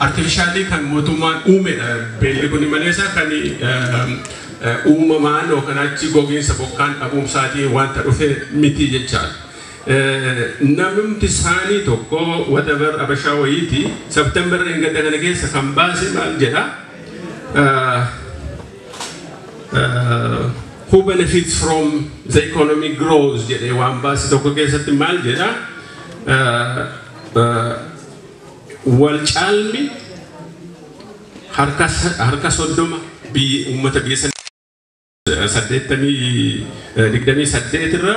artificially kan mootummaan uumedha beelli kun maleessa kan uumamaan yookaan achi gogiinsa bokkaan dhabuumsaatiin wanta dhufe miti jechaadha. Namni isaanii tokko whatever abashaa wayiiti September ingada kana keessa kan baase maal jedha who benefits from the economic growth jedhee waan baase tokko keessatti maal jedha wal caalmi harka soddoma biyya uummata biyya digdamii saddeet irra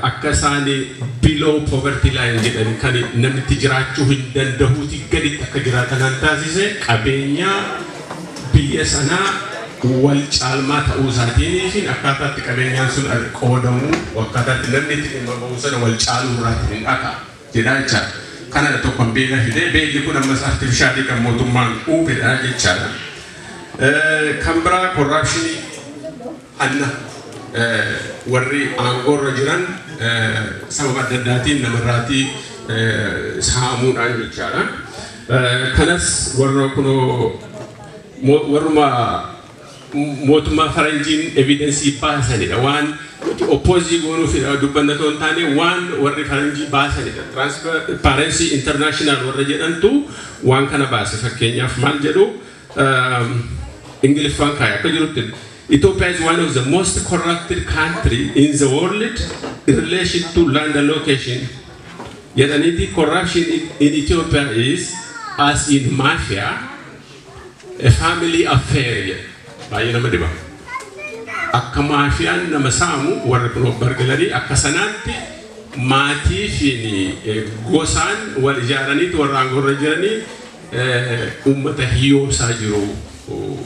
akka isaanii below poverty line jedhanii kan namni jiraachuu hin danda'uuti gaditti akka jiraatan taasise qabeenya biyya sanaa wal caalmaa ta'uu isaatiin fi akkaataatti qabeenyaan sun qoodamu akkaataatti namni itti dhimma ba'uu sana wal caaluu irratti hin dhaka jedhaa jechaadha. Kana tokkoon beela fidee beelli kun ammas artificially kan mootummaan uumedha jechaadha. Kan biraa corruptionii hanna warri aangoorra jiran sababa adda addaatiin namarraatii saamuudhaan jechaadha. Kanas warra kunoo warruma mootummaa faranjiin evidensii baasanidha waan opposii goonuuf dubbanna toon taane waan warri faranjii baasanidha. Transparency International warra jedhantu waan kana baase fakkeenyaaf maal jedhu Ingiliffaan kaaya akka jirutti Ethiopia is one of the most corrupted country in the world in relation to land allocation. Yet corruption in Ethiopia is as in mafia a family affair. Baay'ee nama dhiba. Akka maafiyaan nama saamu warra kun bargalanii akka sanaatti maatii fi gosaan wal ijaaraniitu warra aangoorra jiranii uummata hiyyoomsaa jiru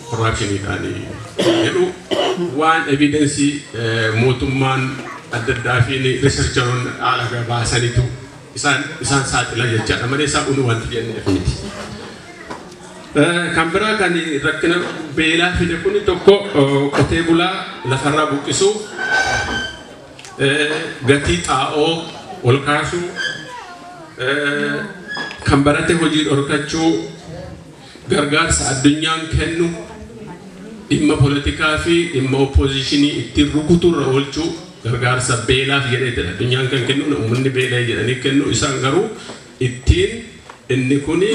corruptioniidhaan jedhu waan evidensii mootummaan adda addaa fi researcheroon haala baasaniitu isaan saaxila jechaadha malee isaa unu wanti jenneef miti. Kan biraa kan rakkina beelaa fide kun tokko qotee bulaa lafarraa buqqisuu gatii xaa'oo ol kaasuu kan barate hojii dhorkachuu gargaarsa addunyaan kennu dhimma poolitikaa fi dhimma oppositionii ittiin rukuturra oolchuu gargaarsa beelaaf jedheetedha. Addunyaan kan kennu uummanni beelaa jedhanii kennu isaan garuu ittiin inni kuni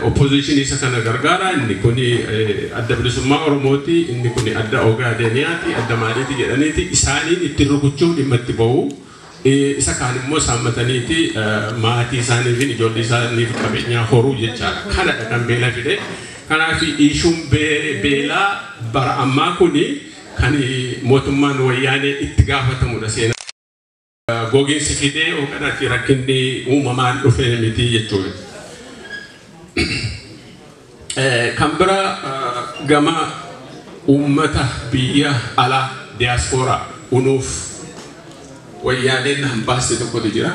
opposition isa kana gargaara inni kuni adda bilisummaa Oromooti inni kuni adda Ogaadeniyaati adda maaliiti jedhaniiti isaaniin ittiin rukuchuu dhimma itti ba'u isa kaan immoo saammataniiti maatii isaanii fi ijoollee isaanii fi qabeenyaa horuu jechaadha. Kanadha kan beela fide. Kanaaf ishuun beelaa bara ammaa kuni kan mootummaan wayyaanee itti gaafatamudha seenaa. Gogiinsi fidee hooqadhaatti rakkinni uumamaan dhufee miti jechuudha. Kan biraa gama uummata biyya alaa diaasporaa unuuf wayyaaneen hambaasne tokkotu jira.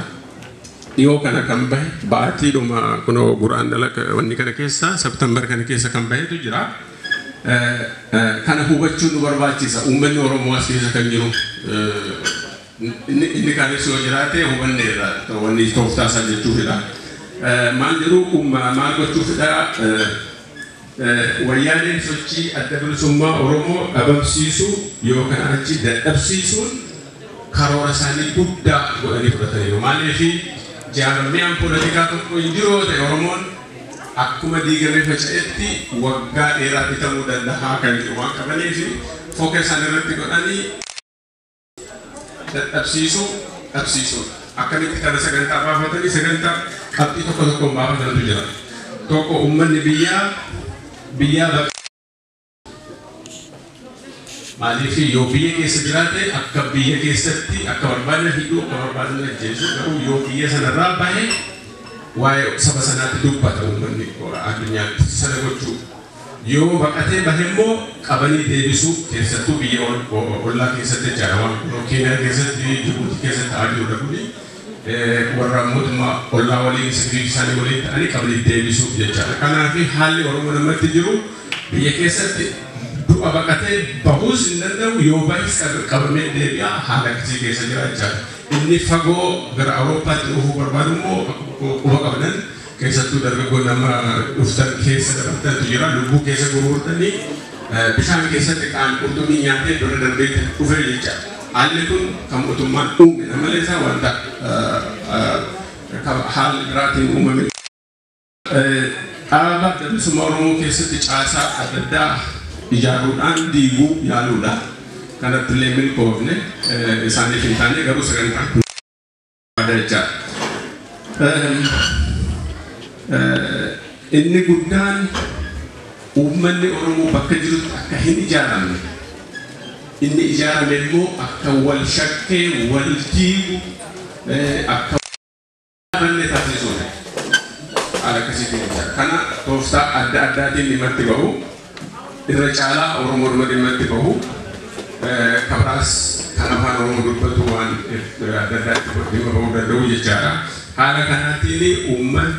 Dhiyoo kana kan bahe baatiidhuma kunoo guraandhala wanni kana keessa September kana keessa kan bahetu jira. Kana hubachuun nu barbaachisa. Uummanni Oromoo as keessa kan jiru inni kaanis yoo jiraate hubanneerra wanni tooftaasaa jechuufidha. Maal jedhu maal gochuufidha wayyaaneen sochii adda bilisummaa Oromoo dhabamsiisuu yookaan achi dadhabsiisuun karoora isaanii guddaa godhanii fudhataniiru. Maaliif jaarmiyaan poolitikaa tokko hin jiru ta'e Oromoon akkuma diigamee faca'etti waggaa dheeraa bitamuu danda'a kan jedhu waan qabaniif fokkee isaan irratti godhanii dadhabsiisuu akkamitti kana sagantaa baafatanii sagantaa qabxii tokko tokkoon baafatantu jira. Tokko uummanni biyyaa maaliif yoo biyya keessa jiraate akka biyya keessatti akka barbaadne hidhuu akka barbaadne ajjeesuu garuu yoo biyya sanarraa bahe waa'ee saba sanaatti dubbata uummanni addunyaatti sana gochuu yoo baqatee bahe immoo qabanii deebisuu keessattuu biyya ollaa keessatti jechaadha waan Keeniyaa keessatti Jibuuti keessatti ta'aa jirudha kuni warra mootummaa ollaa waliin security isaanii waliin ta'anii qabanii deebisuuf jechaadha. Kanaaf haalli Oromoo namatti jiru biyya keessatti du'a baqatee bahuus hin danda'u yoo bahis qabamee deebi'a haala akkasii keessa jira jechaadha. Inni fagoo gara Awurooppaatti dhufuu barbaadu immoo quba qabdan كيسة تدرجون لما أفتر كيسة تفتر تجرا لبو كيسة غورتني بشام كيسة تكان أتومي نياتي دون دربيت أفريقيا عليكم كم أتومان نما ليس وانتا حال راتين أبا دبسمارو كيسة تجاسا أبدا إجارون أن ديبو يالودا كانت تلميل كورنه إنساني فينتاني كارو سرنتا ada ini gudan umman orang bakal jirut akah ini jaran memo akah wal syakke wal jibu akah mana tak sesuai ada kasih dia karena tosta ada di lima tibahu iracala orang di lima tibahu kabras Karena orang berpetuan ada di bawah dari cara hal kanat ini umat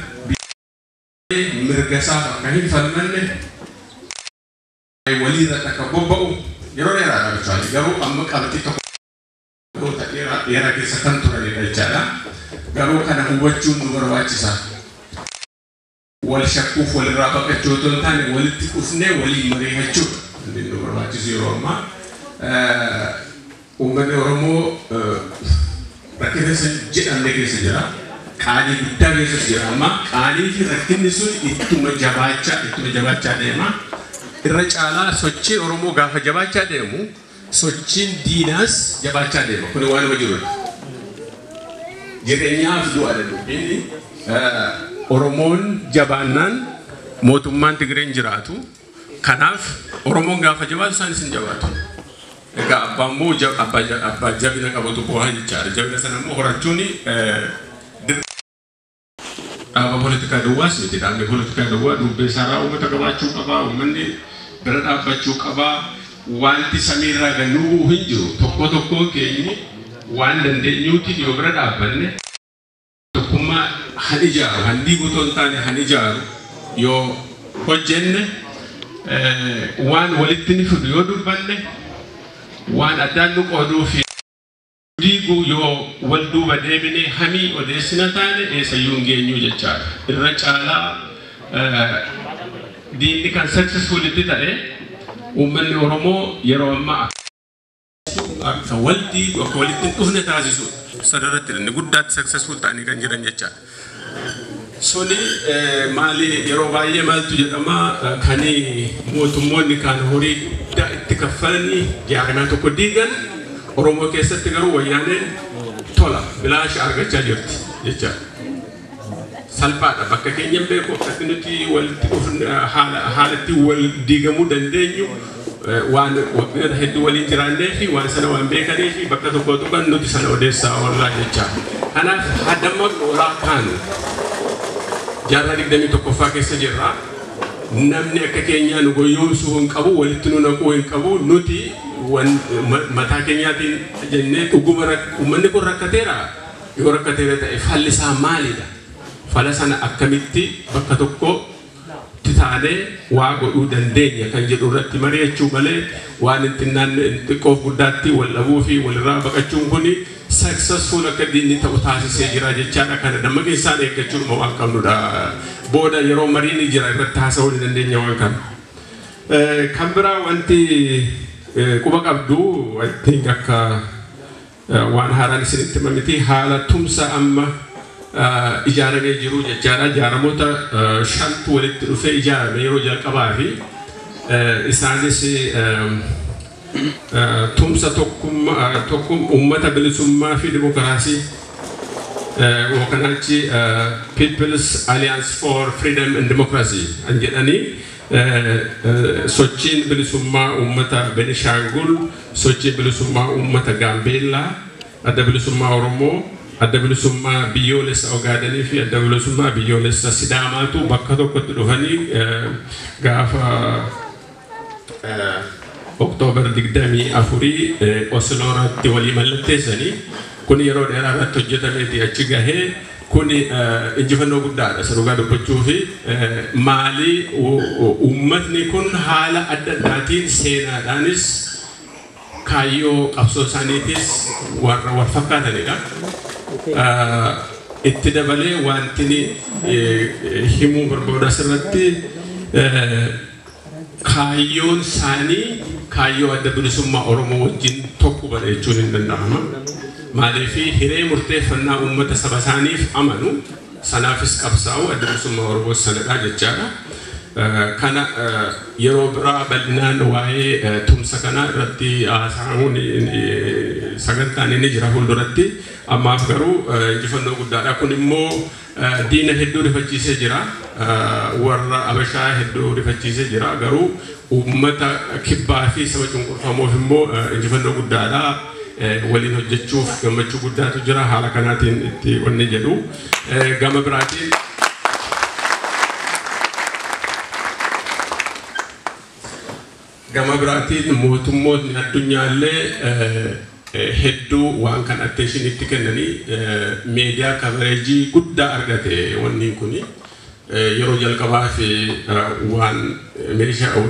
mergasa kahin falman wali rata kabobau jero era kecuali garu amma kalti to garu tak era kisah kantor dari cara garu kana wajun berwajisa wal syakuf wal raba kecuton tan wal tikufne wali merihaju di berwajisi Roma umman Oromo rakkina jedhan keessa jira qaanii guddaa keessa jira amma qaanii fi rakkinni sun ittuma jabaachaa deema irra caalaa sochii Oromoo gaafa jabaachaa deemu sochiin diinaas jabaachaa deema kun waan jirudha jireenyaaf du'a dubbiin Oromoon jabaannaan mootummaan Tigreen jiraatu kanaaf Oromoon gaafa jabaatu isaanis hin jabaatu Ega abammu abba jabina kabotu buhan jara jabina sana mu horacuni aba politika duwas miti dambe politika duwa dubbe sara umata kabachu kaba umandi berada bachu kaba wanti samira ganu hinju tokko kenyi wandande nyuti yo berada banne tokkuma hanijaru handi guton tane hanijaru yo hojjenne wan walittini fudu yo dubbanne waan addaan nu qooduu fi diigu yoo wal duuba deebine hamii odeessina taane eessayyuu geenyu jechaadha irra caalaa diinni kan successful itti ta'e uummanni Oromoo yeroo ammaa akka wal diigu akka walitti dhufne taasisu sadarratti inni guddaatti successful ta'anii kan jiran jechaadha suni maali yeroo baay'ee maaltu jedhama kani mootummoonni kan horii itti kaffalanii jaarmaa tokko diigan Oromoo keessatti garuu wayyaaneen tola bilaash argachaa jirti jechaadha salphaadha bakka keenyan beeku akkatti nuti walitti haalatti wal diigamuu dandeenyu waan waggoota hedduu waliin jiraannee fi waan sana waan beekanii fi bakka tokko tuqan nuti sana odeessaa oolaa jechaadha kanaaf haddamma olaa kaanu jaarraa 21ffaa keessa jirra namni akka keenya nu goyoomsuu hin qabu walitti nu naquu hin qabu nuti mataa keenyaatiin jennee dhuguma uummanni kun rakkateera yoo rakkateera ta'e falli isaa maalidha fala sana akkamitti bakka tokko taanee waa godhuu dandeenya kan jedhu irratti mari'achuu malee waan intinnaan xiqqoof guddaatti wal dhabuu fi walirraa baqachuun kuni successful akka diinni ta'u taasisee jira jechaadha kana dammaqeessaan eeggachuudha waan qabnudha booda yeroo mariin jira irratti haasa'uu ni dandeenya waan kana kan biraa wanti quba qabdu I think akka waan haaraan isinitti mamiti haala tumsa amma ijaaramee jiru jechaadha ijaaramota shantu walitti dhufee ijaarame yeroo jalqabaa fi isaanis tumsa tokkum ummata bilisummaa fi dimokiraasii wakanachi People's Alliance for Freedom and Democracy anjedhanii sochiin bilisummaa ummata Benishangul sochiin bilisummaa ummata Gaambeellaa adda bilisummaa Oromoo adda bilisummaa biyyoolessa Ogaadanii fi adda bilisummaa biyyoolessa Sidaamaatu bakka tokkotti dhufanii gaafa Oktoobar 24 Osloorratti walii mallatteessanii kun yeroo dheeraa irratti hojjetameeti achi gahee kun injifannoo guddaadha sarugaa dubbachuu fi maali uummatni kun haala adda addaatiin seenaadhaanis kaayyoo qabsoo isaaniitis warra wal fakkaatanidha اتدبلي وانتني همو بربودا سرتي كايون ساني كايو أدبل سما أورمو جن توكو بريجون النعمة ما في هري مرتفعنا أمة سبساني في أمانو سنافس كبساو أدبل سما أورمو سنة جتجارا كان يروبرا بلنان واي تمسكنا رتي سامون سجنتاني نجرا هول رتي أما أفكارو جفنو قدرا كونيمو دين هدو رفجي سجرا ورا أبشا هدو رفجي سجرا غرو أمة كبا في سبب جنكور فمو فيمو جفنو قدرا ولين هجتشوف كم تشوف قدرا تجرا حالا كناتين تي ونجدو غام براتين Gama berarti muut الدنيا اللي هدو وان كان attention ittikenani media coverage gudda argate wonni kuni yoro jal kaba fi wan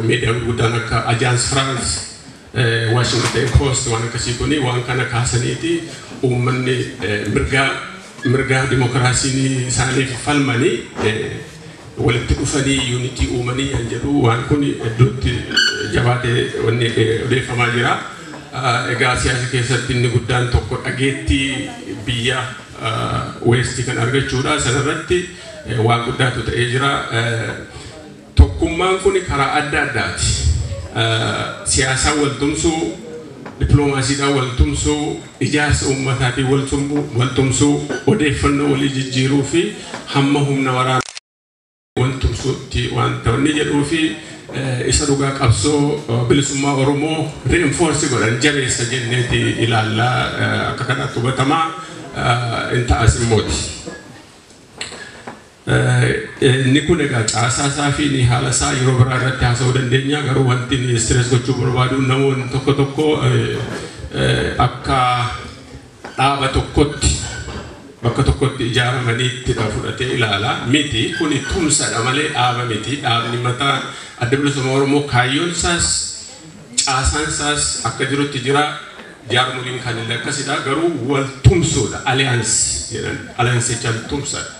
media gudda naka agence France Washington Post wan kasi kuni wan kana kasaniti ummanni mirga demokrasi ni sani falmani ولتكفني يونيتي أمني ينجلو وان كوني دوت جبادة وني ريف ماجرا إجازة كيسة تني قدام توكو أجيتي بيا ويستي كان أرجع جورا سنرتي وان قدام تأجرا توكو مان كوني كرا أدات سياسة والتمسو دبلوماسي دا والتمسو إجازة أمتاتي والتمسو ودفنو وليجيرو في همهم نوران وانتم سوتي وانتم نجدوا في إسرائيل كابسو بلسما أرومو reinforce قرن جري سجنتي إلى الله كأننا تبتما انت أسموت نكون قاعد أساسا في نهاية سا يروبرا رتياسو دندنيا قرو وانتني ستريس كتشو بربادو نمون توكو أكا أبا توكوت bakka tokkotti ijaaramaniitti fudhatee ilaala miti kuni tumsadha malee dhaaba miti dhaabni mataa adda bilisummaa Oromoo kaayyoon isaas caasaan isaas akka jirutti jira jaarmuliin kan illee akkasidha garuu wal tumsuudha aliyaansii jedhan aliyaansiichaan tumsadha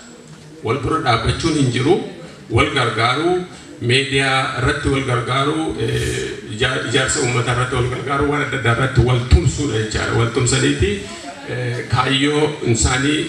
wal bira dhaabbachuun hin jiru wal gargaaruu meediyaa irratti wal gargaaruu ijaarsa uummataa irratti wal gargaaruu waan adda addaa irratti wal tumsuudha jechaadha wal tumsaniiti kaayyo insanii